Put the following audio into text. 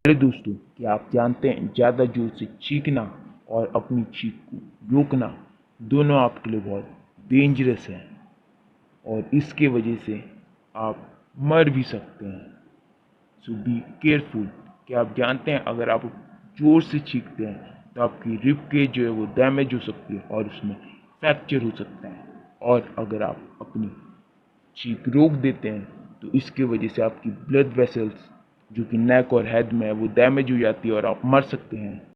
Hello दोस्तों, क्या आप जानते हैं ज़्यादा जोर से चीखना और अपनी चीख को रोकना दोनों आपके लिए बहुत डेंजरस है और इसके वजह से आप मर भी सकते हैं। सो बी केयरफुल। क्या आप जानते हैं अगर आप जोर से चीखते हैं तो आपकी रिब केज जो है वो डैमेज हो सकती है और उसमें फ्रैक्चर हो सकता है, और अगर आप अपनी चीख रोक देते हैं तो इसके वजह से आपकी ब्लड वेसल्स जो कि नेक और हेड में है वो डैमेज हो जाती है और आप मर सकते हैं।